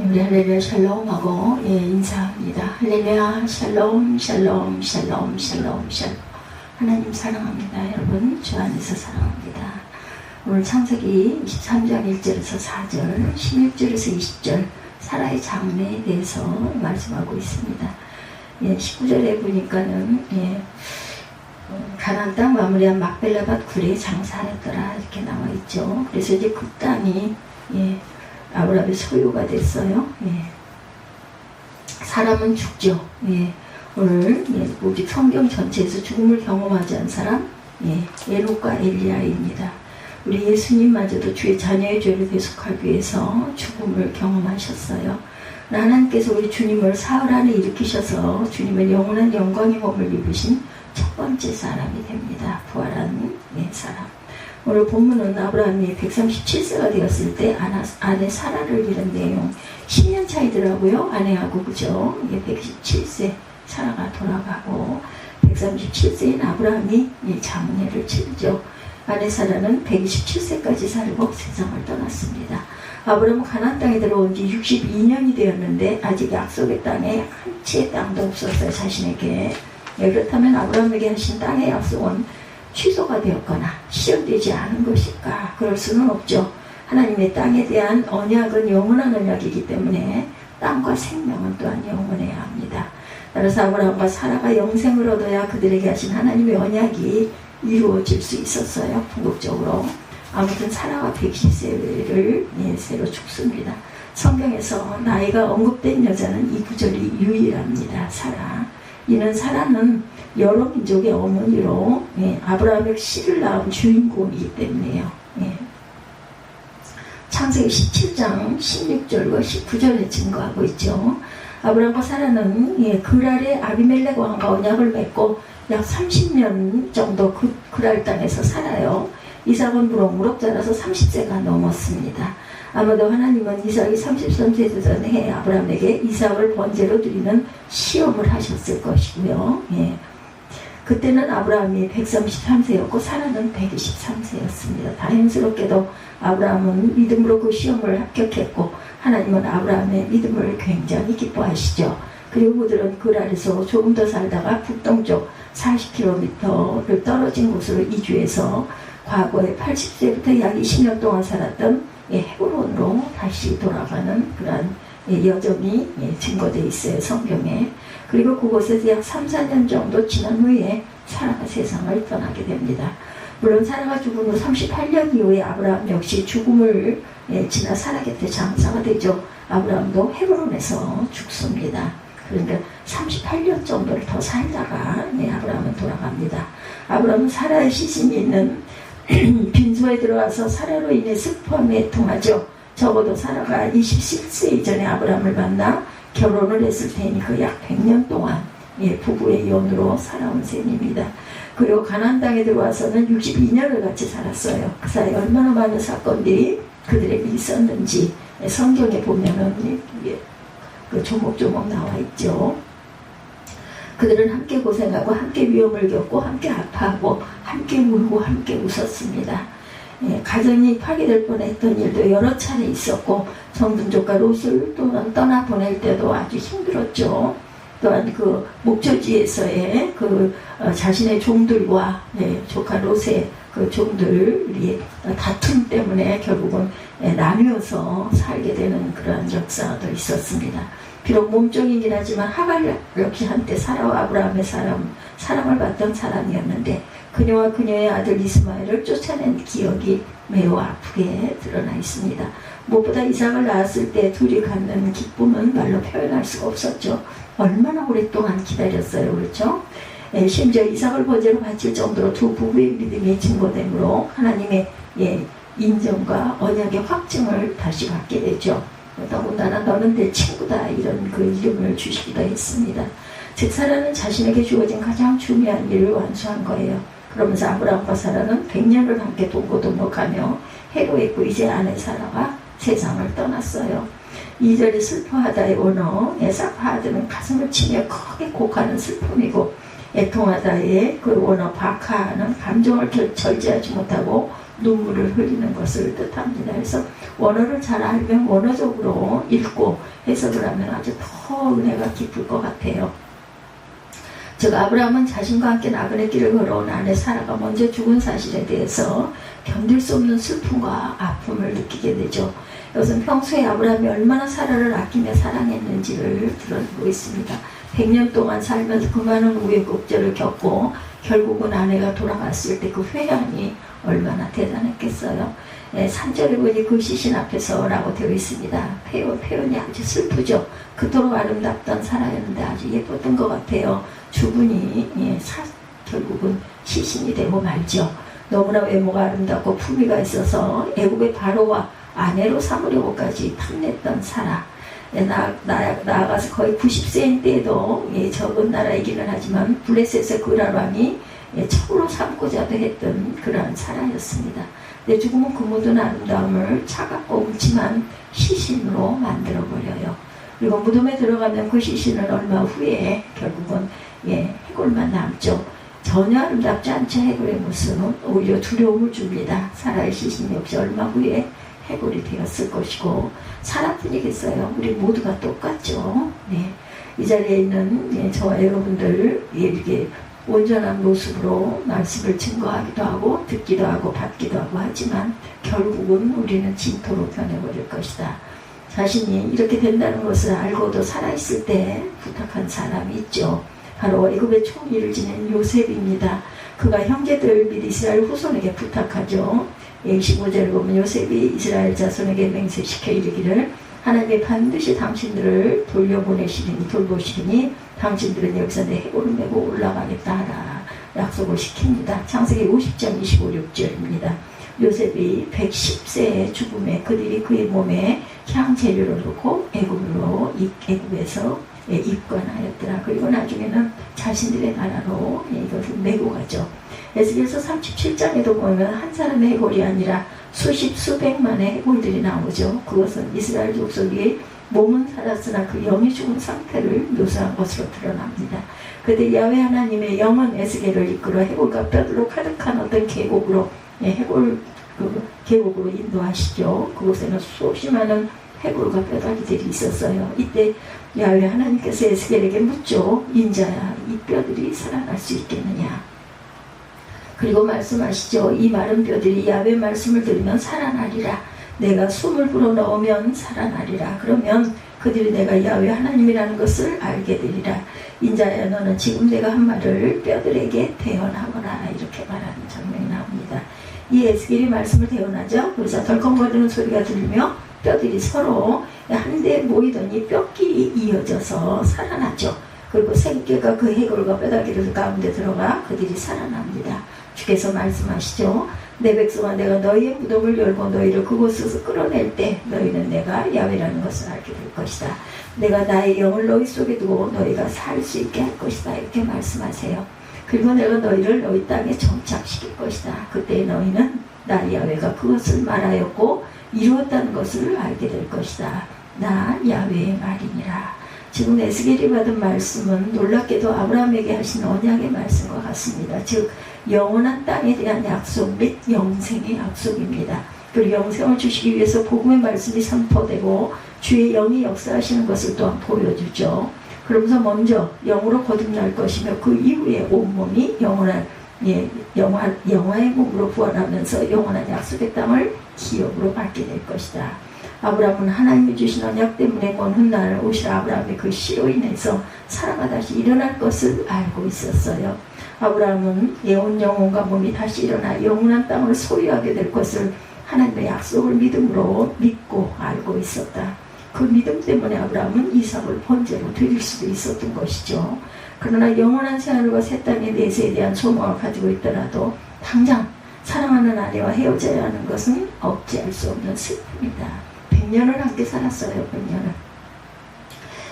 우리 할렐루야 샬롬하고 인사합니다. 할렐루야 샬롬 샬롬 샬롬 샬롬 샬롬. 하나님 사랑합니다. 여러분 주 안에서 사랑합니다. 오늘 창세기 23장 1절에서 4절 16절에서 20절 사라의 장래에 대해서 말씀하고 있습니다. 19절에 보니까는 가나안 땅 마무리한 막벨라밭 굴에 장사하였더라 이렇게 나와 있죠. 그래서 이제 그 땅이 아브라함의 소유가 됐어요. 사람은 죽죠. 오늘 우리 성경 전체에서 죽음을 경험하지 않은 사람 에녹과 엘리야입니다. 우리 예수님마저도 주의 자녀의 죄를 대속하기 위해서 죽음을 경험하셨어요. 하나님께서 우리 주님을 사흘 안에 일으키셔서 주님의 영원한 영광의 몸을 입으신 첫 번째 사람이 됩니다. 부활한 사람. 오늘 본문은 아브라함이 137세가 되었을 때 아내 사라를 잃은 내용 10년 차이더라고요. 아내하고 그죠? 117세 사라가 돌아가고 137세인 아브라함이 장례를 치르죠. 아내 사라는 127세까지 살고 세상을 떠났습니다. 아브라함은 가나안 땅에 들어온 지 62년이 되었는데 아직 약속의 땅에 한 채의 땅도 없었어요. 자신에게. 그렇다면 아브라함에게 하신 땅의 약속은 취소가 되었거나 실현되지 않은 것일까? 그럴 수는 없죠. 하나님의 땅에 대한 언약은 영원한 언약이기 때문에 땅과 생명은 또한 영원해야 합니다. 따라서 아브라함과 사라가 영생을 얻어야 그들에게 하신 하나님의 언약이 이루어질 수 있었어요. 궁극적으로. 아무튼 사라가 110세를 새로 죽습니다. 성경에서 나이가 언급된 여자는 이 구절이 유일합니다. 사라. 이는 사라는 여러 민족의 어머니로 아브라함의 씨를 낳은 주인공이기 때문에요. 창세기 17장 16절과 19절에 증거하고 있죠. 아브라함과 사라는 그랄의 아비멜렉 왕과 언약을 맺고 약 30년 정도 그랄 땅에서 살아요. 이삭은 무럭무럭 자라서 30세가 넘었습니다. 아마도 하나님은 이삭이 30세 되던 해에 아브라함에게 이삭을 번제로 드리는 시험을 하셨을 것이고요. 그때는 아브라함이 133세였고 사라는 123세였습니다. 다행스럽게도 아브라함은 믿음으로 그 시험을 합격했고 하나님은 아브라함의 믿음을 굉장히 기뻐하시죠. 그리고 그들은 그랄에서 조금 더 살다가 북동쪽 40km를 떨어진 곳으로 이주해서 과거에 80세부터 약 20년 동안 살았던 헤브론으로 다시 돌아가는 그런 여정이 증거되어 있어요. 성경에. 그리고 그곳에서 약 3, 4년 정도 지난 후에 사라가 세상을 떠나게 됩니다. 물론 사라가 죽은 후 38년 이후에 아브라함 역시 죽음을 지나 사라 곁에 장사가 되죠. 아브라함도 헤브론에서 죽습니다. 그러니까 38년 정도를 더 살다가 아브라함은 돌아갑니다. 아브라함은 사라의 시신이 있는 빈소에 들어와서 사라로 인해 슬픔에 애통하죠. 적어도 사라가 27세 이전에 아브라함을 만나 결혼을 했을 테니 그 약 100년 동안 부부의 연으로 살아온 셈입니다. 그리고 가나안 땅에 들어와서는 62년을 같이 살았어요. 그 사이에 얼마나 많은 사건들이 그들에게 있었는지 성경에 보면은 그 조목조목 나와 있죠. 그들은 함께 고생하고 함께 위험을 겪고 함께 아파하고 함께 울고 함께 웃었습니다. 가정이 파괴될 뻔했던 일도 여러 차례 있었고 정든족과 롯을 또한 떠나보낼 때도 아주 힘들었죠. 또한 그 목초지에서의 자신의 종들과 조카 롯의 그 종들이 다툼 때문에 결국은 나뉘어서 살게 되는 그런 역사도 있었습니다. 비록 몸종이긴 하지만 하갈 역시 한때 사라와 아브라함의 사랑을 받던 사람이었는데 그녀와 그녀의 아들 이스마엘을 쫓아낸 기억이 매우 아프게 드러나 있습니다. 무엇보다 이삭을 낳았을 때 둘이 갖는 기쁨은 말로 표현할 수가 없었죠. 얼마나 오랫동안 기다렸어요. 그렇죠? 심지어 이삭을 번제로 바칠 정도로 두 부부의 믿음이 증거되므로 하나님의 인정과 언약의 확증을 다시 받게 되죠. 더군다나 너는 내 친구다 이런 그 이름을 주시기도 했습니다. 즉 사라는 자신에게 주어진 가장 중요한 일을 완수한 거예요. 그러면서 아브라함과 사라는 100년을 함께 동고동락하며 해로했고 이제 아내 사라가 세상을 떠났어요. 2절에 슬퍼하다의 원어 사파하드는 가슴을 치며 크게 곡하는 슬픔이고 애통하다의 그 원어 바카는 감정을 절제하지 못하고 눈물을 흘리는 것을 뜻합니다. 그래서 원어를 잘 알면 원어적으로 읽고 해석을 하면 아주 더 은혜가 깊을 것 같아요. 즉 아브라함은 자신과 함께 나그네 길을 걸어온 아내 사라가 먼저 죽은 사실에 대해서 견딜 수 없는 슬픔과 아픔을 느끼게 되죠. 이것은 평소에 아브라함이 얼마나 사라를 아끼며 사랑했는지를 드러내고 있습니다. 100년 동안 살면서 그 많은 우여곡절을 겪고 결국은 아내가 돌아갔을 때 그 회한이 얼마나 대단했겠어요. 3절에 보니 그 시신 앞에서 라고 되어 있습니다. 표현이 아주 슬프죠. 그토록 아름답던 사라였는데 아주 예뻤던 것 같아요. 주분이 결국은 시신이 되고 말죠. 너무나 외모가 아름답고 품위가 있어서 애굽의 바로와 아내로 삼으려고까지 탐냈던 사라. 나아가서 거의 90세인 때에도 적은 나라이기는 하지만 블레셋의 그랄 왕이 첩으로 삼고자도 했던 그러한 사라였습니다. 내 죽음은 그 모든 아름다움을 차갑고 음침한 시신으로 만들어버려요. 그리고 무덤에 들어가면 그 시신은 얼마 후에 결국은 해골만 남죠. 전혀 아름답지 않죠. 해골의 모습은 오히려 두려움을 줍니다. 사라의 시신 역시 얼마 후에 해골이 되었을 것이고 사라뿐이겠어요. 우리 모두가 똑같죠. 이 자리에 있는 저와 여러분들 이렇게 온전한 모습으로 말씀을 증거하기도 하고 듣기도 하고 받기도 하고 하지만 결국은 우리는 진토로 변해버릴 것이다. 자신이 이렇게 된다는 것을 알고도 살아있을 때 부탁한 사람이 있죠. 바로 애굽의 총리를 지낸 요셉입니다. 그가 형제들 및 이스라엘 후손에게 부탁하죠. 15절을 보면 요셉이 이스라엘 자손에게 맹세시켜 이르기를 하나님이 반드시 당신들을 돌보시리니 당신들은 여기서 내 해골을 메고 올라가겠다 하라 약속을 시킵니다. 창세기 50장 25, 6절입니다. 요셉이 110세의 죽음에 그들이 그의 몸에 향재료를 넣고 애굽에서 입관하였더라. 그리고 나중에는 자신들의 나라로 이것을 메고 가죠. 에스겔서 37장에도 보면 한 사람의 해골이 아니라 수백만의 해골들이 나오죠. 그것은 이스라엘 족속이 몸은 살았으나 그 영이 죽은 상태를 묘사한 것으로 드러납니다. 그때 야훼 하나님의 영은 에스겔을 이끌어 해골과 뼈들로 가득한 어떤 계곡으로 계곡으로 인도하시죠. 그곳에는 수없이 많은 해골과 뼈다귀들이 있었어요. 이때 야훼 하나님께서 에스겔에게 묻죠. 인자야, 이 뼈들이 살아날 수 있겠느냐. 그리고 말씀하시죠. 이 마른 뼈들이 야훼 말씀을 들으면 살아나리라. 내가 숨을 불어넣으면 살아나리라. 그러면 그들이 내가 야훼 하나님이라는 것을 알게 되리라. 인자야, 너는 지금 내가 한 말을 뼈들에게 대언하거라. 이렇게 말하는 장면이 나옵니다. 이 에스겔이 말씀을 대언하죠. 그래서 덜컹거리는 소리가 들리며 뼈들이 서로 한데 모이더니 뼈끼리 이어져서 살아나죠. 그리고 생기가 그 해골과 뼈다귀를 가운데 들어가 그들이 살아납니다. 주께서 말씀하시죠. 내 백성아, 내가 너희의 무덤을 열고 너희를 그곳에서 끌어낼 때 너희는 내가 야훼라는 것을 알게 될 것이다. 내가 나의 영을 너희 속에 두고 너희가 살 수 있게 할 것이다. 이렇게 말씀하세요. 그리고 내가 너희를 너희 땅에 정착시킬 것이다. 그때 너희는 나 야훼가 그것을 말하였고 이루었다는 것을 알게 될 것이다. 나 야훼의 말이니라. 지금 에스겔이 받은 말씀은 놀랍게도 아브라함에게 하신 언약의 말씀과 같습니다. 즉 영원한 땅에 대한 약속 및 영생의 약속입니다. 그리고 영생을 주시기 위해서 복음의 말씀이 선포되고 주의 영이 역사하시는 것을 또한 보여주죠. 그러면서 먼저 영으로 거듭날 것이며 그 이후에 온몸이 영화의 몸으로 부활하면서 영원한 약속의 땅을 기업으로 받게 될 것이다. 아브라함은 하나님이 주신 언약 때문에 먼 훗날 오실 아브라함의 그 씨로 인해서 사라가 다시 일어날 것을 알고 있었어요. 아브라함은 온 영혼과 몸이 다시 일어나 영원한 땅을 소유하게 될 것을 하나님의 약속을 믿음으로 믿고 알고 있었다. 그 믿음 때문에 아브라함은 이삭을 번제로 드릴 수도 있었던 것이죠. 그러나 영원한 생활과 새 땅의 내세에 대한 소망을 가지고 있더라도 당장 사랑하는 아내와 헤어져야 하는 것은 억제할 수 없는 슬픔이다. 100년을 함께 살았어요. 100년을.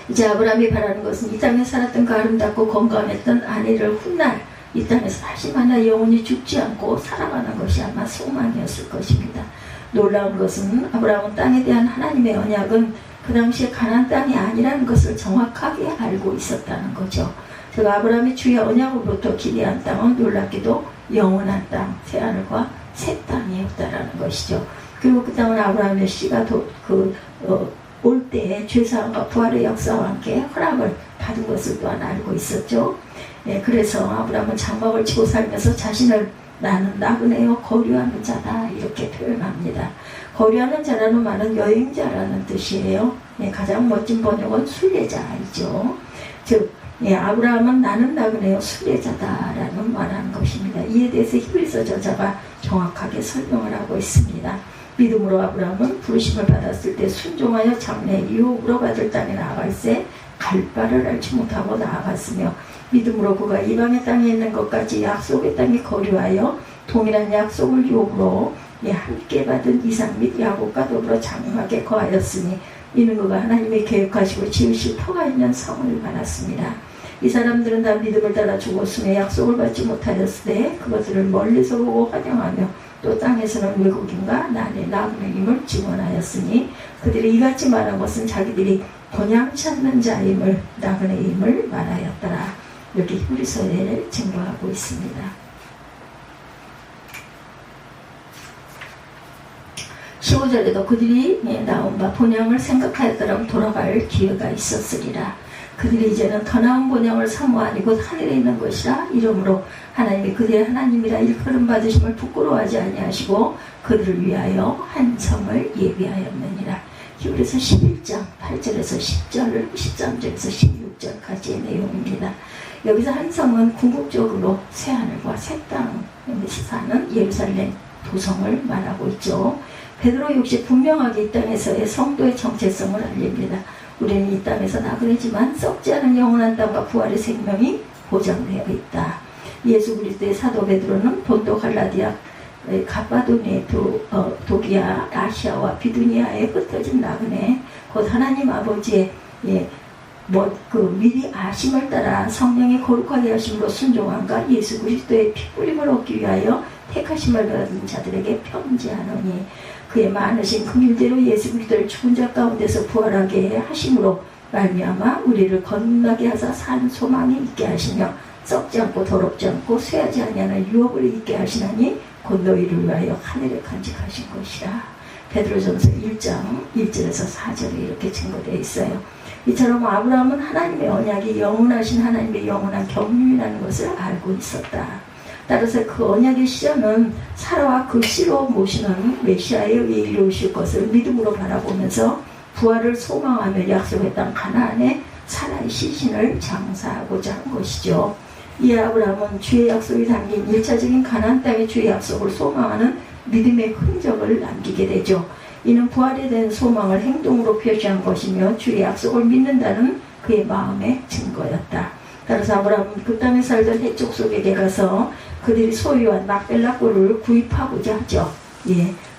이제 아브라함이 바라는 것은 이 땅에 살았던 그 아름답고 건강했던 아내를 훗날 이 땅에서 다시 만나 영원히 죽지 않고 살아가는 것이 아마 소망이었을 것입니다. 놀라운 것은 아브라함은 땅에 대한 하나님의 언약은 그 당시에 가나안 땅이 아니라는 것을 정확하게 알고 있었다는 거죠. 제가 아브라함이 주의 언약으로부터 기대한 땅은 놀랍게도 영원한 땅, 새하늘과 새 땅이었다라는 것이죠. 그리고 그 땅은 아브라함의 씨가 올 때에 죄사함과 부활의 역사와 함께 허락을 받은 것을 또한 알고 있었죠. 예, 그래서 아브라함은 장막을 치고 살면서 자신을 나는 나그네요 거류하는 자다 이렇게 표현합니다. 거류하는 자라는 말은 여행자라는 뜻이에요. 예, 가장 멋진 번역은 순례자이죠. 즉 아브라함은 나는 나그네요 순례자다라는 말하는 것입니다. 이에 대해서 히브리서 저자가 정확하게 설명을 하고 있습니다. 믿음으로 아브라함은 부르심을 받았을 때 순종하여 장래 유업으로 받을 땅에 나아갈새 갈 바를 알지 못하고 나아갔으며 믿음으로 그가 이방의 땅에 있는 것까지 약속의 땅에 거류하여 동일한 약속을 유업으로 함께 받은 이삭 및 야곱과 더불어 장막에 거하였으니 이는 그가 하나님의 계획하시고 지으실 터가 있는 성을 받았습니다. 이 사람들은 다 믿음을 따라 죽었으며 약속을 받지 못하였을 때 그것들을 멀리서 보고 환영하며 또 땅에서는 외국인과 나그네임을 증언하였으니 그들이 이같이 말한 것은 자기들이 번향치 않는 자임을 나그네임을 말하였더라. 이렇게 히브리서에 증거하고 있습니다. 15절에도 그들이 나온 바 본향을 생각하였더라면 돌아갈 기회가 있었으리라. 그들이 이제는 더 나은 본향을 사모하니 곧 하늘에 있는 것이라. 이러므로 하나님이 그들의 하나님이라 일컬음 받으심을 부끄러워하지 아니하시고 그들을 위하여 한 성을 예비하였느니라. 히브리서 11장 8절에서 10절, 13절에서 16절까지의 내용입니다. 여기서 한 성은 궁극적으로 새하늘과 새 땅에서 사는 예루살렘 도성을 말하고 있죠. 베드로 역시 분명하게 이 땅에서의 성도의 정체성을 알립니다. 우리는 이 땅에서 나그네지만 썩지 않은 영원한 땅과 부활의 생명이 보장되어 있다. 예수 그리스도의 사도 베드로는 본토 갈라디아, 갑바도니아, 도기아, 아시아와 비두니아에 흩어진 나그네, 곧 하나님 아버지의 미리 아심을 따라 성령의 거룩하게 하심으로 순종함과 예수 그리스도의 피뿌림을 얻기 위하여 택하심을 받은 자들에게 편지하노니 그의 많으신 긍휼대로 예수 그리스도를 죽은 자 가운데서 부활하게 하심으로 말미암아 우리를 거듭나게 하사 산 소망이 있게 하시며 썩지 않고 더럽지 않고 쇠하지 아니하는 유업을 있게 하시나니 곧 너희를 위하여 하늘에 간직하신 것이라. 베드로전서 1장 1절에서 4절에 이렇게 증거되어 있어요. 이처럼 아브라함은 하나님의 언약이 영원하신 하나님의 영원한 경륜이라는 것을 알고 있었다. 따라서 그 언약의 시작은 사라와 그 씨로 모시는 메시아에 의해 이루어질 것을 믿음으로 바라보면서 부활을 소망하며 약속했던 가나안에 사라의 시신을 장사하고자 한 것이죠. 이 아브라함은 주의 약속이 담긴 1차적인 가나안 땅의 주의 약속을 소망하는 믿음의 흔적을 남기게 되죠. 이는 부활에 대한 소망을 행동으로 표시한 것이며 주의 약속을 믿는다는 그의 마음의 증거였다. 따라서 아브라함은 그 땅에 살던 해족 속에게 가서 그들이 소유한 막벨라 굴을 구입하고자 하죠.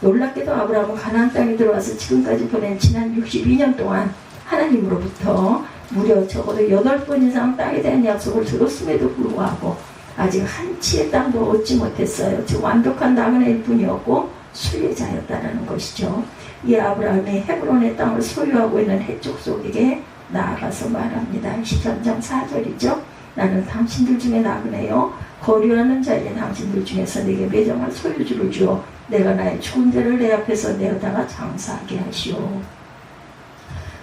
놀랍게도 아브라함은 가나안 땅에 들어와서 지금까지 보낸 지난 62년 동안 하나님으로부터 무려 적어도 8번 이상 땅에 대한 약속을 들었음에도 불구하고 아직 한 치의 땅도 얻지 못했어요. 즉 완벽한 나그네일 뿐이었고 순례자였다는 것이죠. 이 아브라함이 헤브론의 땅을 소유하고 있는 해족 속에게 나아가서 말합니다. 13장 4절이죠. 나는 당신들 중에 나그네요 거류하는 자인 당신들 중에서 내게 매정한 소유주를 주어 내가 나의 죽은 자를 내 앞에서 내어다가 장사하게 하시오.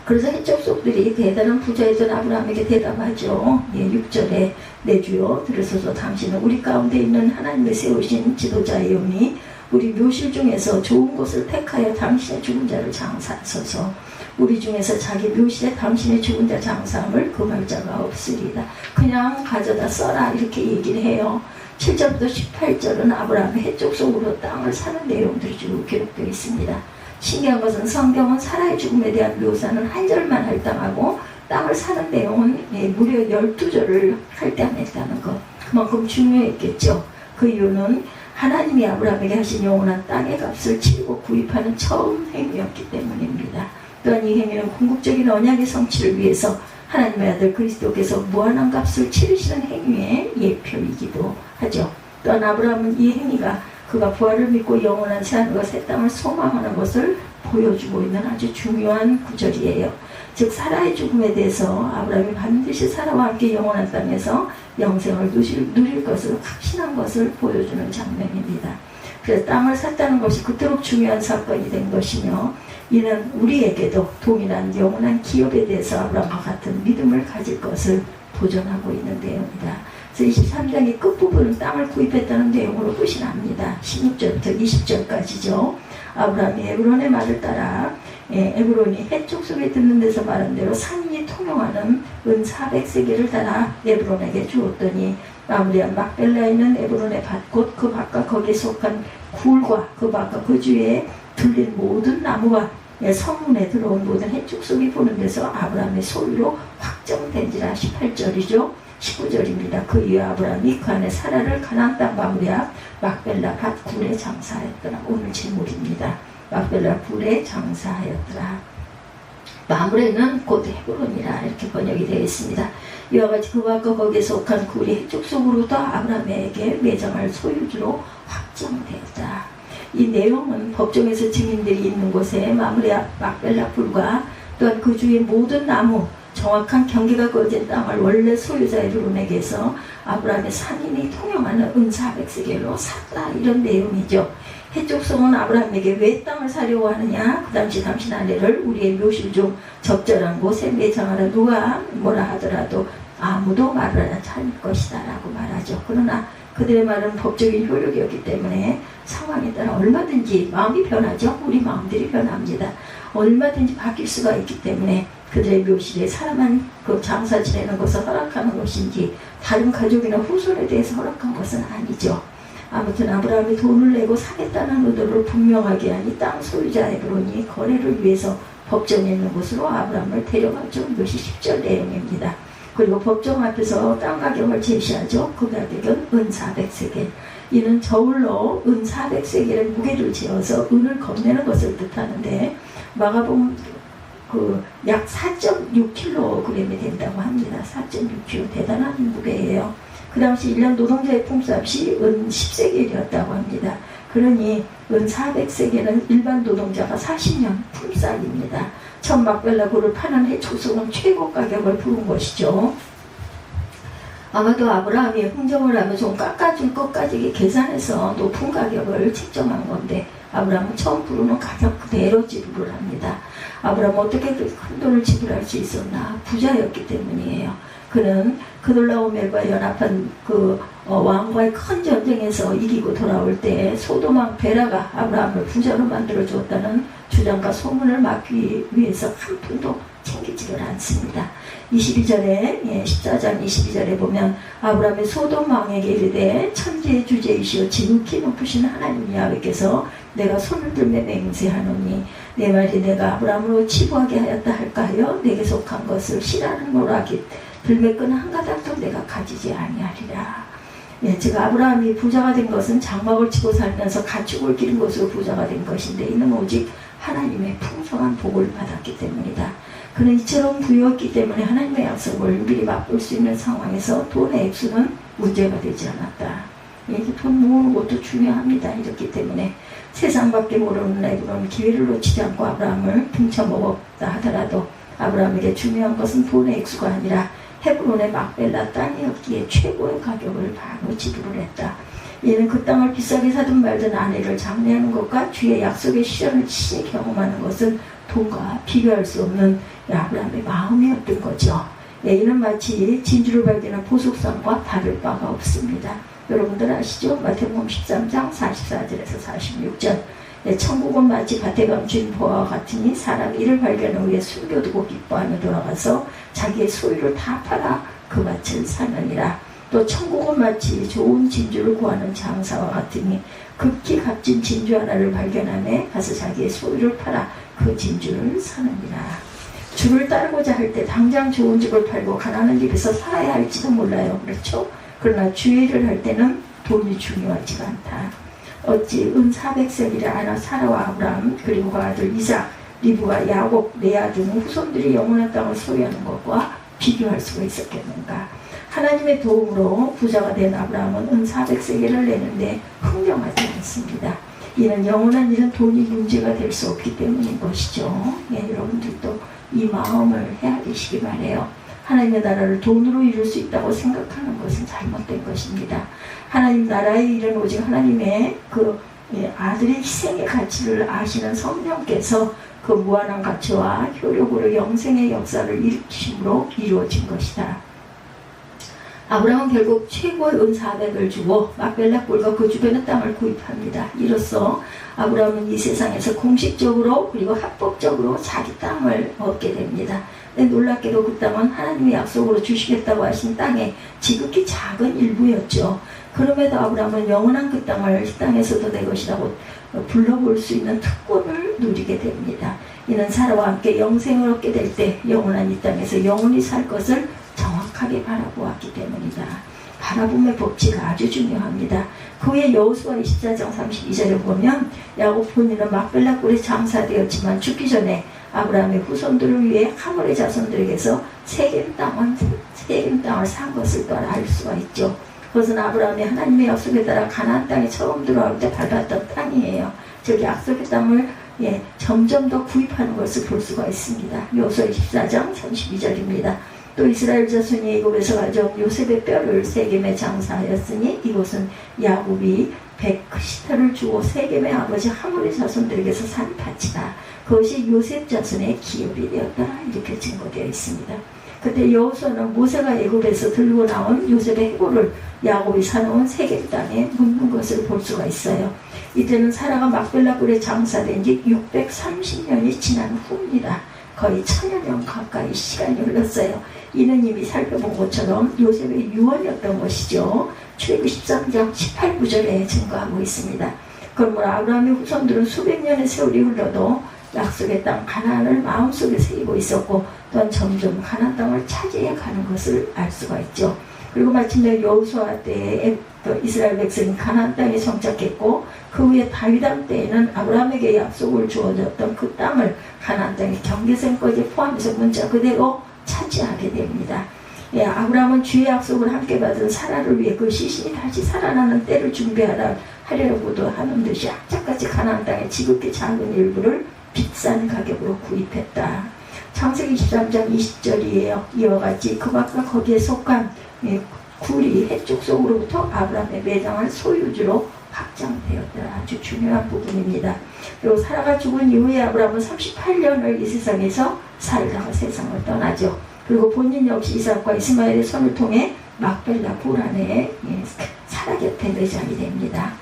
그래서 해족 속들이 대단한 부자였던 아브라함에게 대답하죠. 6절에 내 주여 들으소서 당신은 우리 가운데 있는 하나님의 세우신 지도자이오니 우리 묘실 중에서 좋은 곳을 택하여 당신의 죽은 자를 장사하소서. 우리 중에서 자기 묘실에 당신의 죽은 자 장사함을 금할 자가 없으리다. 그냥 가져다 써라 이렇게 얘기를 해요. 7절부터 18절은 아브라함의 해족 속으로 땅을 사는 내용들이 쭉 기록되어 있습니다. 신기한 것은 성경은 사라의 죽음에 대한 묘사는 한 절만 할당하고 땅을 사는 내용은 무려 12절을 할당했다는 것. 그만큼 중요했겠죠. 그 이유는 하나님이 아브라함에게 하신 영원한 땅의 값을 치르고 구입하는 처음 행위였기 때문입니다. 또한 이 행위는 궁극적인 언약의 성취를 위해서 하나님의 아들 그리스도께서 무한한 값을 치르시는 행위의 예표이기도 하죠. 또한 아브라함은 이 행위가 그가 부활을 믿고 영원한 새하늘과 새 땅을 소망하는 것을 보여주고 있는 아주 중요한 구절이에요. 즉 사라의 죽음에 대해서 아브라함이 반드시 사라와 함께 영원한 땅에서 영생을 누릴 것을 확신한 것을 보여주는 장면입니다. 그래서 땅을 샀다는 것이 그토록 중요한 사건이 된 것이며 이는 우리에게도 동일한 영원한 기업에 대해서 아브라함과 같은 믿음을 가질 것을 도전하고 있는 내용이다. 그래서 23장의 끝부분은 땅을 구입했다는 내용으로 끝이 납니다. 16절부터 20절까지죠. 아브라함이 에브론의 말을 따라 에브론이 해쪽 속에 듣는 데서 말한 대로 상인이 통용하는 은 400세겔을 따라 에브론에게 주었더니 마무리한 막벨라에 있는 에브론의 밭 곧 그 밭과 거기에 속한 굴과 그 밭과 그 주위에 들린 모든 나무와 성문에 들어온 모든 해축속이 보는 데서 아브라함의 소유로 확정된지라. 18절이죠. 19절입니다. 그 이후 아브라함이 그 안에 사라를 가나안 땅 마므리아 막벨라 밭 굴에 장사하였더라. 오늘 제목입니다. 막벨라 굴에 장사하였더라. 마므레는 곧 헤브론이라 이렇게 번역이 되어 있습니다. 이와 같이 그 밭과 거기에 속한 굴이 해축 속으로부터 아브라함에게 매장할 소유주로 확정되었다. 이 내용은 법정에서 증인들이 있는 곳에 마므레아 막벨라 굴과 또한 그 주위의 모든 나무 정확한 경계가 그어진 땅을 원래 소유자 에브론에게서 아브라함의 상인이 통용하는 은 400세겔로 샀다. 이런 내용이죠. 해족성은 아브라함에게 왜 땅을 사려고 하느냐? 그 당시 당신 아내를 우리의 묘실 중 적절한 곳에 매장하라. 누가 뭐라 하더라도 아무도 말을 하지 않을 것이다 라고 말하죠. 그러나 그들의 말은 법적인 효력이 없기 때문에 상황에 따라 얼마든지 마음이 변하죠. 우리 마음들이 변합니다. 얼마든지 바뀔 수가 있기 때문에 그들의 묘실에 사람만 그 장사 지내는 것을 허락하는 것인지 다른 가족이나 후손에 대해서 허락한 것은 아니죠. 아무튼 아브라함이 돈을 내고 사겠다는 의도를 분명하게 하니 땅 소유자 에브론이 거래를 위해서 법정에 있는 곳으로 아브라함을 데려가죠. 이것이 10절 내용입니다. 그리고 법정 앞에서 땅 가격을 제시하죠. 그 가격은 은 400세겔. 이는 저울로 은 400세겔의 무게를 재어서 은을 겁내는 것을 뜻하는데 마가복음 약 4.6kg이 된다고 합니다. 4.6kg 대단한 무게예요. 그 당시 1년 노동자의 품값이 은 10세겔이었다고 합니다. 그러니 은 400세겔은 일반 노동자가 40년 품삯입니다. 첫 막벨라 굴을 파는 해초성은 최고 가격을 부른 것이죠. 아마도 아브라함이 흥정을 하면 좀 깎아줄 것까지 계산해서 높은 가격을 책정한 건데 아브라함은 처음 부르는 가격 그대로 지불을 합니다. 아브라함은 어떻게 큰 돈을 지불할 수 있었나? 부자였기 때문이에요. 그는 그돌라오멜과 연합한 왕과의 큰 전쟁에서 이기고 돌아올 때 소돔왕 베라가 아브라함을 부자로 만들어 주었다는 주장과 소문을 막기 위해서 한 푼도 챙기지를 않습니다. 14장 22절에 보면 아브라함의 소돔 왕에게 이르되 천지의 주제이시오 지극히 높으신 하나님 야훼께서 내가 손을 들며 맹세하노니 내 말이 내가 아브라함으로 치부하게 하였다 할까 하여 내게 속한 것을 실하는노라 들매끈 한 가닥도 내가 가지지 아니하리라. 제가 아브라함이 부자가 된 것은 장막을 치고 살면서 가축을 기른 것으로 부자가 된 것인데 이는 오직 하나님의 풍성한 복을 받았기 때문이다. 그는 이처럼 부유했기 때문에 하나님의 약속을 미리 맛볼 수 있는 상황에서 돈의 액수는 문제가 되지 않았다. 돈 모으는 것도 중요합니다. 이렇기 때문에 세상밖에 모르는 에브론은 기회를 놓치지 않고 아브라함을 등쳐먹었다 하더라도 아브라함에게 중요한 것은 돈의 액수가 아니라 헤브론의 막벨라 땅이었기에 최고의 가격을 바로 지불을 했다. 이는 그 땅을 비싸게 사든 말든 아내를 장례하는 것과 주의 약속의 시련을 친히 경험하는 것은 돈과 비교할 수 없는 아브라함의 마음이었던 거죠. 이는 마치 진주를 발견한 보석상과 다를 바가 없습니다. 여러분들 아시죠? 마태복음 13장 44절에서 46절 천국은 마치 밭에 감춘 보화와 같으니 사람이 이를 발견한 후에 숨겨두고 기뻐하며 돌아가서 자기의 소유를 다 팔아 그 밭을 사느니라. 또 천국은 마치 좋은 진주를 구하는 장사와 같으니 극히 값진 진주 하나를 발견하며 가서 자기의 소유를 팔아 그 진주를 사느니라. 주를 따르고자 할 때 당장 좋은 집을 팔고 가난한 집에서 살아야 할지도 몰라요. 그렇죠? 그러나 주의를 할 때는 돈이 중요하지가 않다. 어찌 은 400세겔이 아나 사라와 아브라함 그리고 그 아들 이삭, 리브와 야곱, 레아 등 후손들이 영원한 땅을 소유하는 것과 비교할 수가 있었겠는가. 하나님의 도움으로 부자가 된 아브라함은 은 400세겔을 내는데 흥정하지 않습니다. 이는 영원한 일은 돈이 문제가 될 수 없기 때문인 것이죠. 여러분들도 이 마음을 헤아리시기 바래요. 하나님의 나라를 돈으로 이룰 수 있다고 생각하는 것은 잘못된 것입니다. 하나님 나라의 일은 오직 하나님의 아들의 희생의 가치를 아시는 성령께서 그 무한한 가치와 효력으로 영생의 역사를 일으키심으로 이루어진 것이다. 아브라함은 결국 최고의 은 400을 주고 막벨라 굴과 그 주변의 땅을 구입합니다. 이로써 아브라함은 이 세상에서 공식적으로 그리고 합법적으로 자기 땅을 얻게 됩니다. 놀랍게도 그 땅은 하나님의 약속으로 주시겠다고 하신 땅의 지극히 작은 일부였죠. 그럼에도 아브라함은 영원한 그 땅을 이 땅에서도 내 것이라고 불러볼 수 있는 특권을 누리게 됩니다. 이는 사라와 함께 영생을 얻게 될 때 영원한 이 땅에서 영원히 살 것을 정확하게 바라보았기 때문이다. 바라봄의 법칙이 아주 중요합니다. 그 후에 여호수아 24장 32절에 보면 야곱 본인은 막벨라 굴에 장사되었지만 죽기 전에 아브라함의 후손들을 위해 하몰의 자손들에게서 세겜 땅을 산 것을 또한 알 수가 있죠. 그것은 아브라함이 하나님의 약속에 따라 가나안 땅에 처음 들어갈 때 밟았던 땅이에요. 즉 약속의 땅을 점점 더 구입하는 것을 볼 수가 있습니다. 여호수아 24장 32절입니다. 또 이스라엘 자손이 애굽에서 가져온 요셉의 뼈를 세겜에 장사하였으니 이곳은 야곱이 100시터를 주고 세겜의 아버지 하몰의 자손들에게서 산 밭이다. 그것이 요셉 자손의 기업이 되었다. 이렇게 증거되어 있습니다. 그때 여호수아는 모세가 애굽에서 들고 나온 요셉의 해골을 야곱이 사놓은 세겜 땅에 묻는 것을 볼 수가 있어요. 이때는 사라가 막벨라 굴에 장사된 지 630년이 지난 후입니다. 거의 1000년 가까이 시간이 흘렀어요. 이는 이미 살펴본 것처럼 요셉의 유언이었던 것이죠. 출애굽 13장 18, 9절에 증거하고 있습니다. 그러므로 아브라함의 후손들은 수백 년의 세월이 흘러도 약속의 땅 가나안을 마음속에 새기고 있었고 또한 점점 가나안 땅을 차지해 가는 것을 알 수가 있죠. 그리고 마침내 여호수아 때에 이스라엘 백성이 가나안 땅에 정착했고 그 후에 다윗 왕 때에는 아브라함에게 약속을 주어졌던 그 땅을 가나안 땅의 경계선까지 포함해서 문자 그대로 차지하게 됩니다. 아브라함은 주의 약속을 함께 받은 사라를 위해 그 시신이 다시 살아나는 때를 준비하려고도 하는 듯이 악착같이 가나안 땅의 지극히 작은 일부를 비싼 가격으로 구입했다. 창세기 23장 20절이에요. 이와 같이 그밖과 거기에 속한 굴이 해쪽 속으로부터 아브라함의 매장한 소유주로 확장되었다. 아주 중요한 부분입니다. 그리고 사라가 죽은 이후에 아브라함은 38년을 이 세상에서 살다가 세상을 떠나죠. 그리고 본인 역시 이삭과 이스마엘의 손을 통해 막벨라 굴 안에 사라 곁에 매장이 됩니다.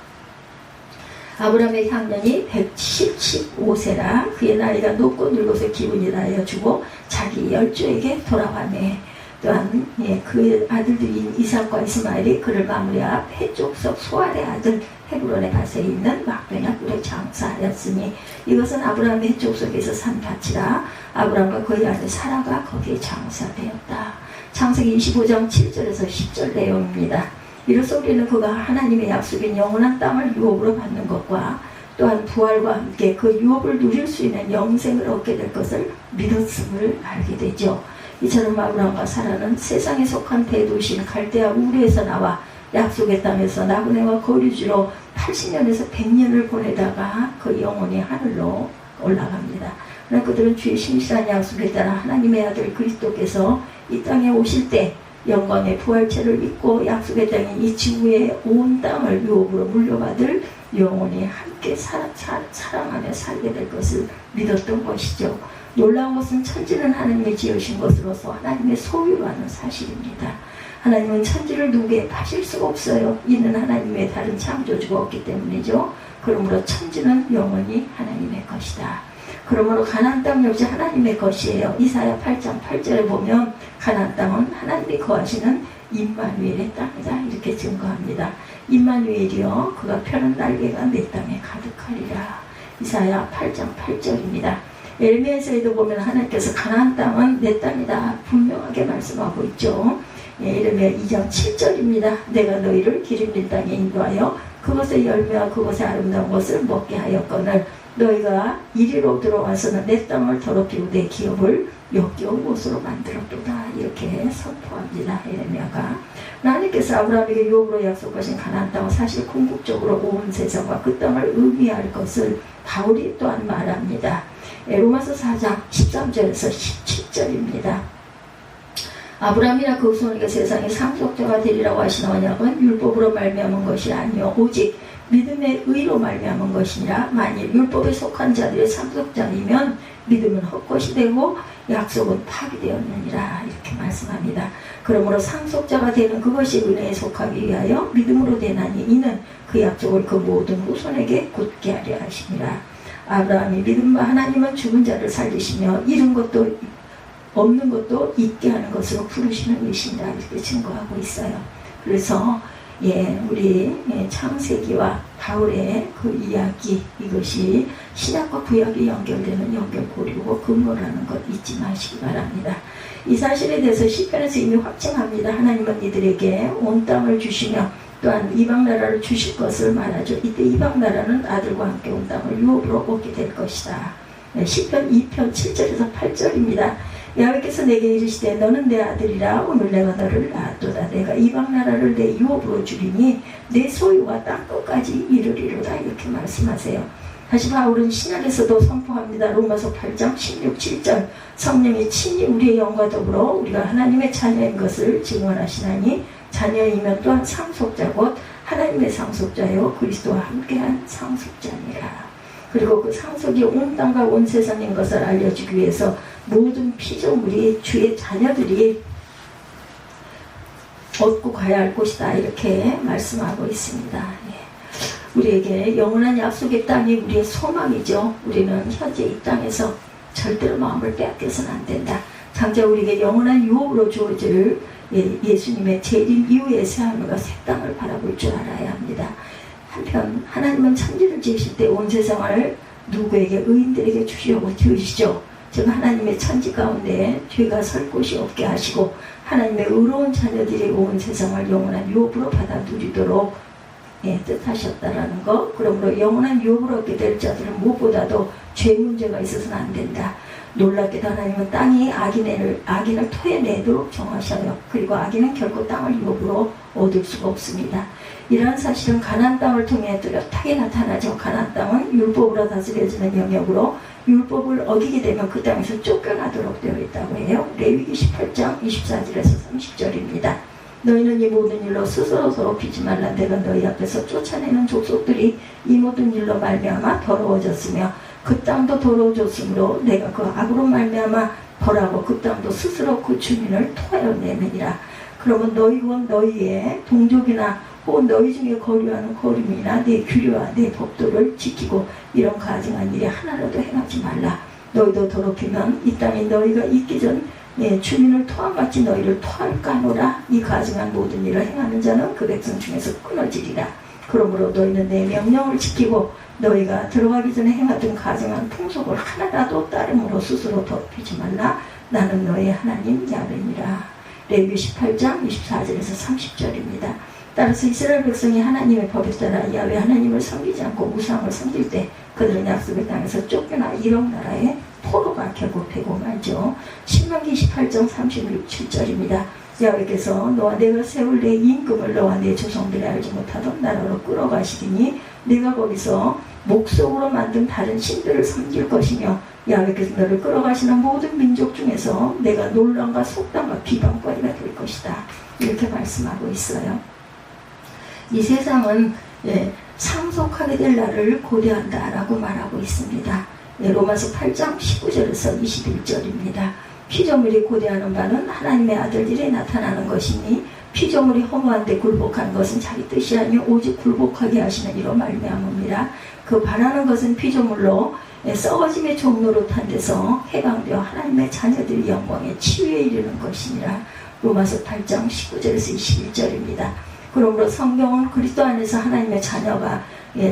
아브라함의 향년이 175세라 그의 나이가 높고 늙어서 기운이 나여주고 자기 열조에게 돌아가네. 또한 그의 아들들인 이삭과 이스마엘이 그를 마무리 앞 해족속 소알의 아들 헤브론의 밭에 있는 막벨라 굴에 장사하였으니 이것은 아브라함의 해족속에서 산 밭이라 아브라함과 그의 아들 사라가 거기에 장사되었다. 창세기 25장 7절에서 10절 내용입니다. 이로써 우리는 그가 하나님의 약속인 영원한 땅을 유업으로 받는 것과 또한 부활과 함께 그 유업을 누릴 수 있는 영생을 얻게 될 것을 믿었음을 알게 되죠. 이처럼 아브라함과 사라는 세상에 속한 대도시인 갈대아 우르에서 나와 약속의 땅에서 나그네와 거류지로 80년에서 100년을 보내다가 그 영혼이 하늘로 올라갑니다. 그러나 그들은 주의 신실한 약속에 따라 하나님의 아들 그리스도께서 이 땅에 오실 때 영광의 부활체를 입고 약속의 땅인 이 지구의 온 땅을 유업으로 물려받을 영혼이 함께 사랑하며 살게 될 것을 믿었던 것이죠. 놀라운 것은 천지는 하나님이 지으신 것으로서 하나님의 소유라는 사실입니다. 하나님은 천지를 누구에게 파실 수가 없어요. 이는 하나님의 다른 창조주가 없기 때문이죠. 그러므로 천지는 영원히 하나님의 것이다. 그러므로 가나안 땅 역시 하나님의 것이에요. 이사야 8장 8절에 보면 가나안 땅은 하나님이 거하시는 임마누엘의 땅이다. 이렇게 증거합니다. 임마누엘이여 그가 펴는 날개가 내 땅에 가득하리라. 이사야 8장 8절입니다. 에레미야서에도 보면 하나님께서 가나안 땅은 내 땅이다 분명하게 말씀하고 있죠. 에레미야 2장 7절입니다. 내가 너희를 기름진 땅에 인도하여 그것의 열매와 그것의 아름다운 것을 먹게 하였거늘 너희가 이리로 들어와서는 내 땅을 더럽히고 내 기업을 역겨운 곳으로 만들었도다. 이렇게 선포합니다. 에레미야가. 하나님께서 아브라함에게 유업으로 약속하신 가나안 땅은 사실 궁극적으로 온 세상과 그 땅을 의미할 것을 바울이 또한 말합니다. 로마서 4장 13절에서 17절입니다. 아브라함이나 그 후손에게 세상의 상속자가 되리라고 하신 언약은 율법으로 말미암은 것이 아니요 오직 믿음의 의로 말미암은 것이니라. 만일 율법에 속한 자들의 상속자이면 믿음은 헛것이 되고 약속은 파기되었느니라. 이렇게 말씀합니다. 그러므로 상속자가 되는 그것이 은혜에 속하기 위하여 믿음으로 되나니 이는 그 약속을 그 모든 후손에게 굳게 하려 하시니라. 아브라함이 믿음과 하나님은 죽은 자를 살리시며 잃은 것도 없는 것도 있게 하는 것으로 부르시는 이신다. 이렇게 증거하고 있어요. 그래서 우리 창세기와 바울의 그 이야기, 이것이 신약과 구약이 연결되는 연결고리고 근거라는 것 잊지 마시기 바랍니다. 이 사실에 대해서 시편에서 이미 확증합니다. 하나님은 이들에게 온 땅을 주시며 또한 이방 나라를 주실 것을 말하죠. 이때 이방 나라는 아들과 함께 온 땅을 유업으로 얻게 될 것이다. 시편 2편 7절에서 8절입니다. 여호와께서 내게 이르시되 너는 내 아들이라 오늘 내가 너를 낳았도다. 내가 이방 나라를 내 유업으로 주리니 내 소유가 땅끝까지 이르리로다. 이렇게 말씀하세요. 다시 바울은 신약에서도 선포합니다. 로마서 8장 16, 7절 성령이 친히 우리의 영과 더불어 우리가 하나님의 자녀인 것을 증언하시나니 자녀이면 또한 상속자 곧 하나님의 상속자요 그리스도와 함께한 상속자니라. 그리고 그 상속이 온 땅과 온 세상인 것을 알려주기 위해서 모든 피조물이 주의 자녀들이 얻고 가야 할 곳이다. 이렇게 말씀하고 있습니다. 우리에게 영원한 약속의 땅이 우리의 소망이죠. 우리는 현재 이 땅에서 절대로 마음을 빼앗겨서는 안 된다. 장차 우리에게 영원한 유업으로 주어질 예수님의 재림 이후의 새하늘과 새 땅을 바라볼 줄 알아야 합니다. 한편 하나님은 천지를 지으실 때 온 세상을 누구에게 의인들에게 주시려고 지으시죠. 즉 하나님의 천지 가운데 죄가 설 곳이 없게 하시고 하나님의 의로운 자녀들이 온 세상을 영원한 유업으로 받아 누리도록 뜻하셨다라는 것. 그러므로 영원한 유업을 얻게 될 자들은 무엇보다도 죄 문제가 있어서는 안 된다. 놀랍게도 하나님은 땅이 악인을 토해내도록 정하셔요. 그리고 악인은 결코 땅을 유업으로 얻을 수가 없습니다. 이러한 사실은 가나안 땅을 통해 뚜렷하게 나타나죠. 가나안 땅은 율법으로 다스려지는 영역으로 율법을 어기게 되면 그 땅에서 쫓겨나도록 되어 있다고 해요. 레위기 18장 24절에서 30절입니다. 너희는 이 모든 일로 스스로 더럽히지 말라. 내가 너희 앞에서 쫓아내는 족속들이 이 모든 일로 말미암아 더러워졌으며 그 땅도 더러워졌으므로 내가 그 악으로 말미암아 벌하고 그 땅도 스스로 그 주민을 토하여 내느니라. 그러면 너희와 너희의 동족이나 혹은 너희 중에 거류하는 거름이나 내 규례와 내 법도를 지키고 이런 가증한 일이 하나라도 행하지 말라. 너희도 더럽히면 이 땅에 너희가 있기 전 주민을 토함같이 너희를 토할까 하노라. 이 가증한 모든 일을 행하는 자는 그 백성 중에서 끊어지리라. 그러므로 너희는 내 명령을 지키고 너희가 들어가기 전에 행하던 가증한 풍속을 하나라도 따름으로 스스로 더럽히지 말라. 나는 너희 하나님 야훼니라. 레위기 18장 24절에서 30절입니다. 따라서 이스라엘 백성이 하나님의 법에 따라 야훼 하나님을 섬기지 않고 우상을 섬길 때 그들은 약속의 땅에서 쫓겨나 이방 나라에 포로가 결국 되고 말죠. 신명기 18장 36절입니다. 야훼께서 너와 내가 세울 내 임금을 너와 내 조상들이 알지 못하던 나라로 끌어가시리니 내가 거기서 목석으로 만든 다른 신들을 섬길 것이며 야훼께서 너를 끌어가시는 모든 민족 중에서 내가 논란과 속담과 비방거리가 될 것이다. 이렇게 말씀하고 있어요. 이 세상은 상속하게 될 날을 고대한다라고 말하고 있습니다. 로마서 8장 19절에서 21절입니다. 피조물이 고대하는 바는 하나님의 아들들이 나타나는 것이니 피조물이 허무한데 굴복한 것은 자기 뜻이 아니요 오직 굴복하게 하시는 이로 말미암음이라. 그 바라는 것은 피조물로 썩어짐의 종로로 탄 데서 해방되어 하나님의 자녀들이 영광의 치유에 이르는 것이니라. 로마서 8장 19절에서 21절입니다. 그러므로 성경은 그리스도 안에서 하나님의 자녀가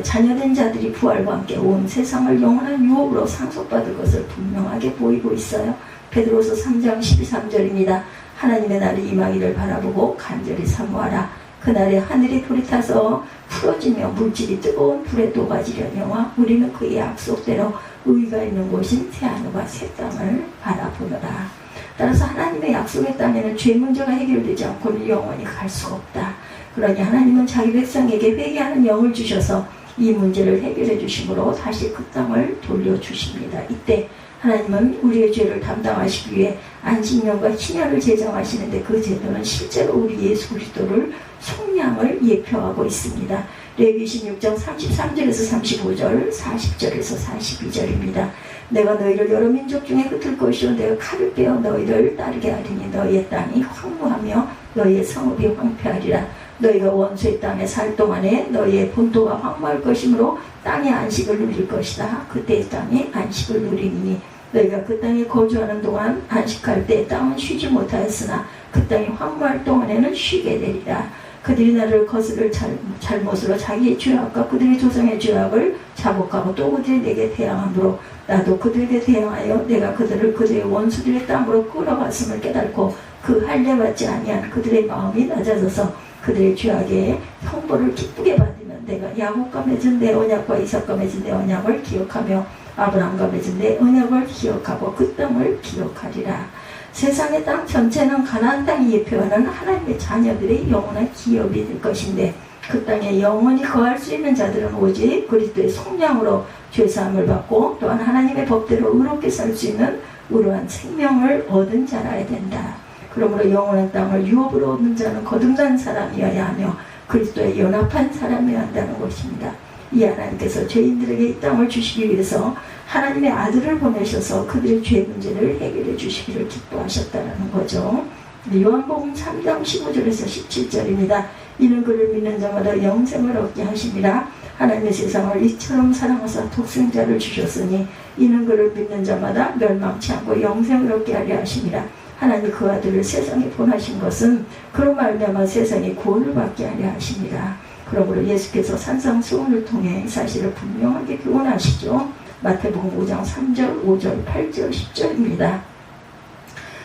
자녀된 자들이 부활과 함께 온 세상을 영원한 유업으로 상속받을 것을 분명하게 보이고 있어요. 베드로서 3장 12~13절입니다. 하나님의 날이 임하기를 바라보고 간절히 사모하라. 그날에 하늘이 불이 타서 풀어지며 물질이 뜨거운 불에 녹아지려니와 우리는 그의 약속대로 의가 있는 곳인 새하늘과 새 땅을 바라보노라. 따라서 하나님의 약속의 땅에는 죄 문제가 해결되지 않고는 영원히 갈 수가 없다. 그러니 하나님은 자기 백성에게 회개하는 영을 주셔서 이 문제를 해결해 주심으로 다시 그 땅을 돌려주십니다. 이때 하나님은 우리의 죄를 담당하시기 위해 안식년과 희년을 제정하시는데 그 제도는 실제로 우리 예수 그리스도를 속량을 예표하고 있습니다. 레위 26장 33절에서 35절, 40절에서 42절입니다. 내가 너희를 여러 민족 중에 흩을 것이요 내가 칼을 빼어 너희를 따르게 하리니 너희의 땅이 황무하며 너희의 성읍이 황폐하리라. 너희가 원수의 땅에 살 동안에 너희의 본토가 황무할 것이므로 땅의 안식을 누릴 것이다. 그때의 땅이 안식을 누리니 너희가 그 땅에 거주하는 동안 안식할 때 땅은 쉬지 못하였으나 그 땅이 황무할 동안에는 쉬게 되리라. 그들이 나를 거스를 잘못으로 자기의 죄악과 그들의 조상의 죄악을 자복하고 또 그들이 내게 대항함으로 나도 그들에게 대항하여 내가 그들을 그들의 원수들의 땅으로 끌어갔음을 깨닫고 그 할례받지 아니한 그들의 마음이 낮아져서 그들의 죄악에 형벌을 기쁘게 받으면 내가 야곱과 맺은 내 언약과 이삭과 맺은 내 언약을 기억하며 아브라함과 맺은 내 언약을 기억하고 그 땅을 기억하리라. 세상의 땅 전체는 가나안 땅이 예표하는 하나님의 자녀들의 영원한 기업이 될 것인데 그 땅에 영원히 거할 수 있는 자들은 오직 그리스도의 속량으로 죄사함을 받고 또한 하나님의 법대로 의롭게 살 수 있는 의로한 생명을 얻은 자라야 된다. 그러므로 영원한 땅을 유업으로 얻는 자는 거듭난 사람이어야 하며 그리스도에 연합한 사람이어야 한다는 것입니다. 이 하나님께서 죄인들에게 이 땅을 주시기 위해서 하나님의 아들을 보내셔서 그들의 죄 문제를 해결해 주시기를 기뻐하셨다는 거죠. 요한복음 3장 15절에서 17절입니다. 이는 그를 믿는 자마다 영생을 얻게 하심이라. 하나님의 세상을 이처럼 사랑하사 독생자를 주셨으니 이는 그를 믿는 자마다 멸망치 않고 영생을 얻게 하려 하심이라. 하나님 그 아들을 세상에 보내신 것은 그로 말미암아 세상이 구원을 받게 하려 하심이라. 그러므로 예수께서 산상수훈을 통해 사실을 분명하게 교훈하시죠. 마태복음 5장 3절, 5절, 8절, 10절입니다.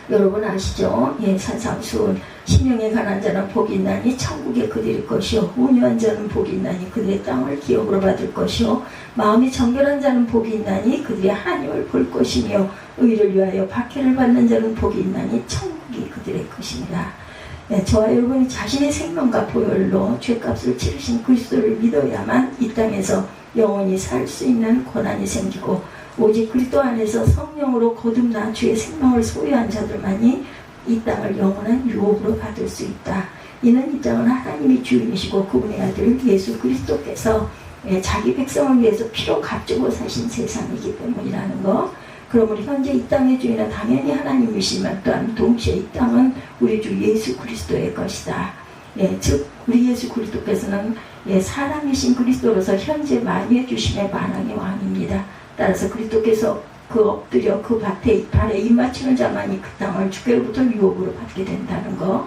여러분 아시죠? 예, 산상수훈. 심령에 가난 자는 복이 있나니 천국에 그들일 것이요 온유한 자는 복이 있나니 그들의 땅을 기업으로 받을 것이요 마음이 정결한 자는 복이 있나니 그들의 하나님을 볼 것이며 의를 위하여 박해를 받는 자는 복이 있나니 천국이 그들의 것이니라. 네, 저와 여러분이 자신의 생명과 보혈로 죄값을 치르신 그리스도를 믿어야만 이 땅에서 영원히 살 수 있는 권한이 생기고 오직 그리스도 안에서 성령으로 거듭나 주의 생명을 소유한 자들만이 이 땅을 영원한 유업으로 받을 수 있다. 이는 이 땅은 하나님이 주인이시고 그분의 아들 예수 그리스도께서 자기 백성을 위해서 피로 값주고 사신 세상이기 때문이라는 것. 그러므로 현재 이 땅의 주인은 당연히 하나님이시지만 또한 동시에 이 땅은 우리 주 예수 그리스도의 것이다. 즉 우리 예수 그리스도께서는 사람이신 그리스도로서 현재 만유해 주심의 만왕의 왕입니다. 따라서 그리스도께서 그 엎드려 그 발에 입맞추는 자만이 그 땅을 주께로부터 유업으로 받게 된다는 것.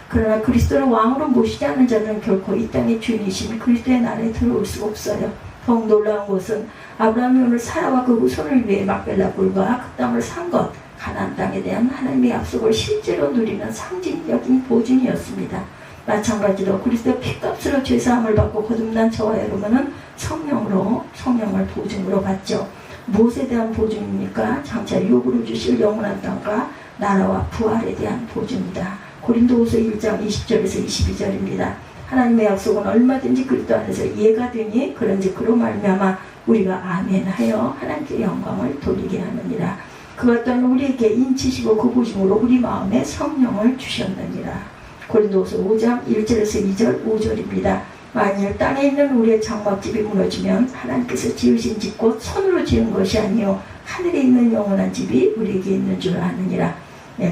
그러나 그리스도를 왕으로 모시지 않는 자들은 결코 이 땅의 주인이신 그리스도의 나라에 들어올 수가 없어요. 더욱 놀라운 것은 아브라함이 오늘 사라와 그 후손을 위해 막벨라 굴과 그 땅을 산 것, 가나안 땅에 대한 하나님의 약속을 실제로 누리는 상징적인 보증이었습니다. 마찬가지로 그리스도의 피값으로 죄사함을 받고 거듭난 저와 여러분은 성령을 보증으로 받죠. 무엇에 대한 보증입니까? 장차 유업으로 주실 영원한 땅과 나라와 부활에 대한 보증이다. 고린도후서 1장 20절에서 22절입니다. 하나님의 약속은 얼마든지 그리스도 안에서 이해가 되니 그런지 그로 말미암아 우리가 아멘하여 하나님께 영광을 돌리게 하느니라. 그것 또한 우리에게 인치시고 그 보증으로 우리 마음에 성령을 주셨느니라. 고린도후서 5장 1절에서 2절 5절입니다. 만일 땅에 있는 우리의 장막집이 무너지면 하나님께서 지으신 집 곧 손으로 지은 것이 아니요 하늘에 있는 영원한 집이 우리에게 있는 줄 아느니라.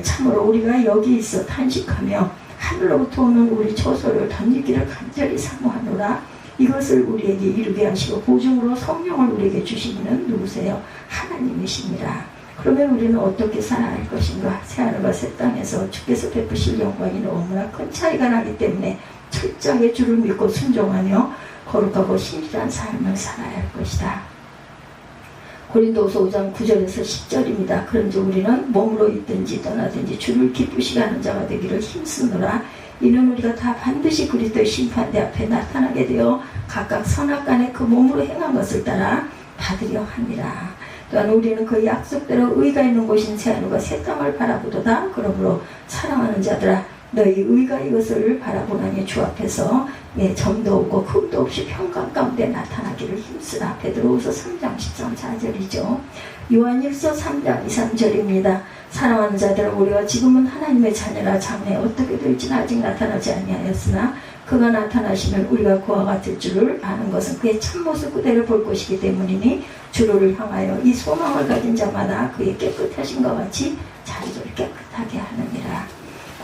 참으로 우리가 여기 있어 탄식하며 하늘로부터 오는 우리 처소를 던지기를 간절히 사모하노라. 이것을 우리에게 이루게 하시고 보증으로 성령을 우리에게 주시는 누구세요? 하나님이십니다. 그러면 우리는 어떻게 살아야 할 것인가? 새하늘과 새 땅에서 주께서 베푸실 영광이 너무나 큰 차이가 나기 때문에 철저하게 주를 믿고 순종하며 거룩하고 신실한 삶을 살아야 할 것이다. 고린도후서 5장 9절에서 10절입니다. 그런지 우리는 몸으로 있든지 떠나든지 주를 기쁘시게 하는 자가 되기를 힘쓰노라. 이는 우리가 다 반드시 그리스도의 심판대 앞에 나타나게 되어 각각 선악간에 그 몸으로 행한 것을 따라 받으려 합니다. 또한 우리는 그 약속대로 의가 있는 곳인 새하늘과 새 땅을 바라보도다. 그러므로 사랑하는 자들아 너희 의가 이것을 바라보나니 주 앞에서 점도 없고 흠도 없이 평강 가운데 나타나기를 힘쓰라. 베드로후서 3장 13-14절이죠. 요한일서 3장 2-3절입니다. 사랑하는 자들아, 우리가 지금은 하나님의 자녀라. 장래 어떻게 될지는 아직 나타나지 아니하였으나 그가 나타나시면 우리가 그와 같을 줄을 아는 것은 그의 참모습 그대로 볼 것이기 때문이니 주를 향하여 이 소망을 가진 자마다 그의 깨끗하신것 같이 자기를 깨끗하게 하느니라.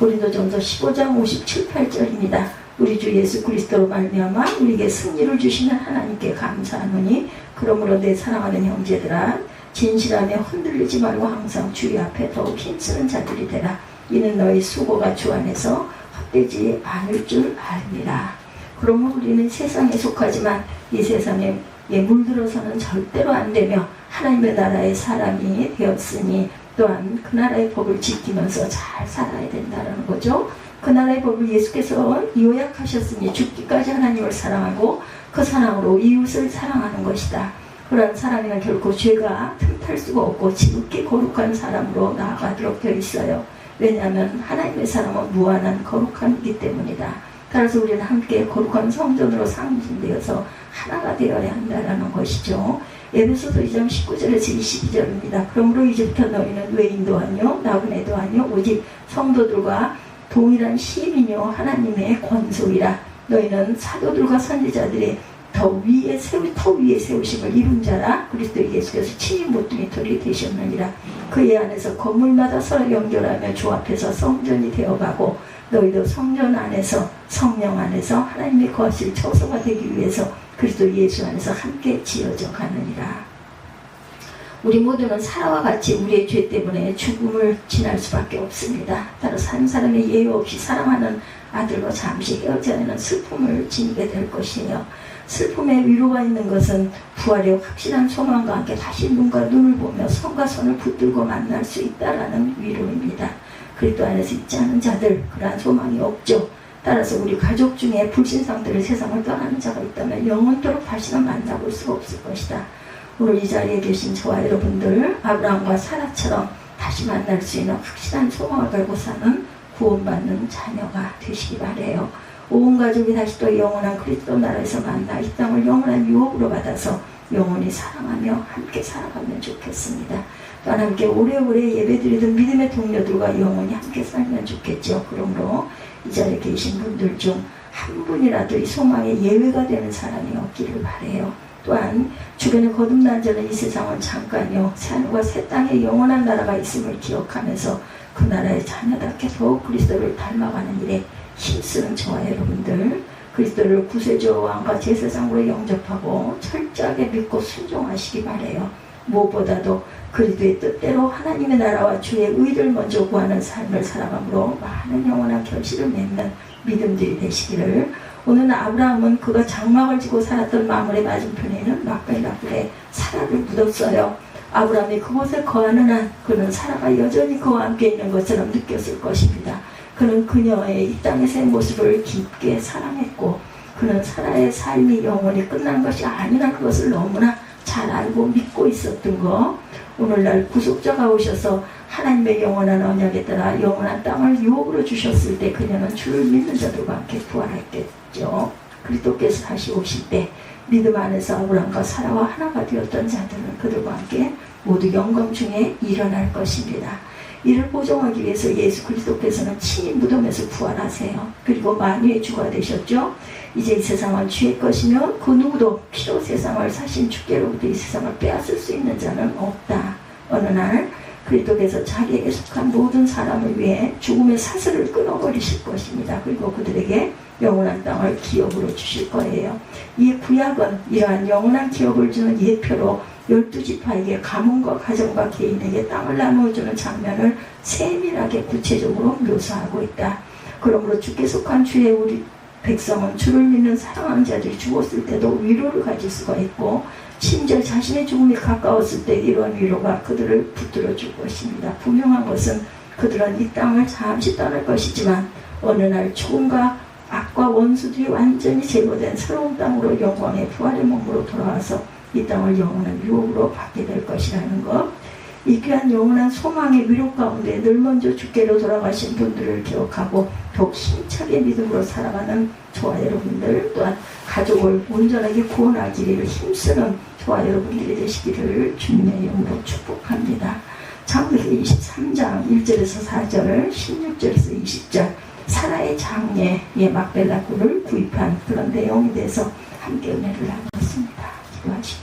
고린도전서 15장 57-58절입니다. 우리 주 예수 그리스도로 말미암아 우리에게 승리를 주시는 하나님께 감사하노니 그러므로 내 사랑하는 형제들아, 진실하며 흔들리지 말고 항상 주의 앞에 더욱 힘쓰는 자들이 되라. 이는 너희 수고가 주 안에서 헛되지 않을 줄 알미라. 그러므로 우리는 세상에 속하지만 이 세상에 물들어서는 절대로 안 되며 하나님의 나라의 사람이 되었으니 또한 그 나라의 법을 지키면서 잘 살아야 된다는 거죠. 그 나라의 법을 예수께서 요약하셨으니 죽기까지 하나님을 사랑하고 그 사랑으로 이웃을 사랑하는 것이다. 그러한 사람이는 결코 죄가 틈탈 수가 없고 지극히 거룩한 사람으로 나아가도록 되어 있어요. 왜냐하면 하나님의 사랑은 무한한 거룩함이기 때문이다. 따라서 우리는 함께 거룩한 성전으로 상징되어서 하나가 되어야 한다는 것이죠. 에베소서 2장 19절에서 22절입니다. 그러므로 이제부터 너희는 외인도 아니요 나그네도 아니요 오직 성도들과 동일한 시민이요 하나님의 권속이라. 너희는 사도들과 선지자들이 더 위에 세우심을 이룬 자라. 그리스도 예수께서 친히 모퉁이 돌이 되셨느니라. 그의 안에서 건물마다 서로 연결하며 주 앞에서 성전이 되어가고 너희도 성전 안에서 성령 안에서 하나님의 거하실 처소가 되기 위해서 그리스도 예수 안에서 함께 지어져 가느니라. 우리 모두는 사라와 같이 우리의 죄 때문에 죽음을 지날 수밖에 없습니다. 따라서 한 사람이 예외 없이 사랑하는 아들과 잠시 헤어져야하는 슬픔을 지니게 될 것이에요. 슬픔에 위로가 있는 것은 부활의 확실한 소망과 함께 다시 눈과 눈을 보며 손과 손을 붙들고 만날 수 있다라는 위로입니다. 그리스도 안에서 있지 않은 자들, 그러한 소망이 없죠. 따라서 우리 가족 중에 불신상들을 세상을 떠나는 자가 있다면 영원토록 다시는 만나볼 수가 없을 것이다. 오늘 이 자리에 계신 저와 여러분들, 아브라함과 사라처럼 다시 만날 수 있는 확실한 소망을 걸고 사는 구원받는 자녀가 되시기 바라요. 온 가족이 다시 또 영원한 그리스도 나라에서 만나 이 땅을 영원한 유업으로 받아서 영원히 사랑하며 함께 살아가면 좋겠습니다. 또한 함께 오래오래 예배드리던 믿음의 동료들과 영원히 함께 살면 좋겠죠. 그러므로 이 자리에 계신 분들 중 한 분이라도 이 소망의 예외가 되는 사람이 없기를 바라요. 또한 주변에 거듭난 자는 이 세상은 잠깐이요 새하늘과 새 땅에 영원한 나라가 있음을 기억하면서 그 나라의 자녀답게 더욱 그리스도를 닮아가는 일에 힘쓰는 저와 여러분들, 그리스도를 구세주와 왕과 제사장으로 영접하고 철저하게 믿고 순종하시기 바라요. 무엇보다도 그리스도의 뜻대로 하나님의 나라와 주의 의를 먼저 구하는 삶을 살아감으로 많은 영원한 결실을 맺는 믿음들이 되시기를. 오늘 아브라함은 그가 장막을 지고 살았던 마물의 맞은편에 있는 막벨라굴에 사라를 묻었어요. 아브라함이 그곳에 거하는 한 그는 사라가 여전히 그와 함께 있는 것처럼 느꼈을 것입니다. 그는 그녀의 이 땅에서의 모습을 깊게 사랑했고 그는 사라의 삶이 영원히 끝난 것이 아니라 그것을 너무나 잘 알고 믿고 있었던 거. 오늘날 구속자가 오셔서 하나님의 영원한 언약에 따라 영원한 땅을 유업으로 주셨을 때 그녀는 주를 믿는 자들과 함께 부활했겠죠. 그리스도께서 다시 오실 때 믿음 안에서 아브라함과 사라와 하나가 되었던 자들은 그들과 함께 모두 영광 중에 일어날 것입니다. 이를 보정하기 위해서 예수 그리스도께서는 친히 무덤에서 부활하세요. 그리고 만유의 주가 되셨죠. 이제 이 세상은 주의 것이며 그 누구도 피로 세상을 사신 주께로부터 이 세상을 빼앗을 수 있는 자는 없다. 어느 날 그리스도께서 자기에게 속한 모든 사람을 위해 죽음의 사슬을 끊어버리실 것입니다. 그리고 그들에게 영원한 땅을 기업으로 주실 거예요. 이 구약은 이러한 영원한 기업을 주는 예표로 12지파에게 가문과 가정과 개인에게 땅을 나누어주는 장면을 세밀하게 구체적으로 묘사하고 있다. 그러므로 주께 속한 주의 우리 백성은 주를 믿는 사랑하는 자들이 죽었을 때도 위로를 가질 수가 있고 심지어 자신의 죽음이 가까웠을 때 이런 위로가 그들을 붙들어 줄 것입니다. 분명한 것은 그들은 이 땅을 잠시 떠날 것이지만 어느 날 죽음과 악과 원수들이 완전히 제거된 새로운 땅으로 영광의 부활의 몸으로 돌아와서 이 땅을 영원한 유업으로 받게 될 것이라는 것. 이 귀한 영원한 소망의 위로 가운데 늘 먼저 주께로 돌아가신 분들을 기억하고 더욱 힘차게 믿음으로 살아가는 저와 여러분들, 또한 가족을 온전하게 구원하기를 힘쓰는 저와 여러분들이 되시기를 주님의 이름으로 축복합니다. 창세기 23장 1절에서 4절, 16절에서 20절, 사라의 장녀의 막벨라 굴을 구입한 그런 내용에 대해서 함께 은혜를 나누었습니다. 기도하시죠.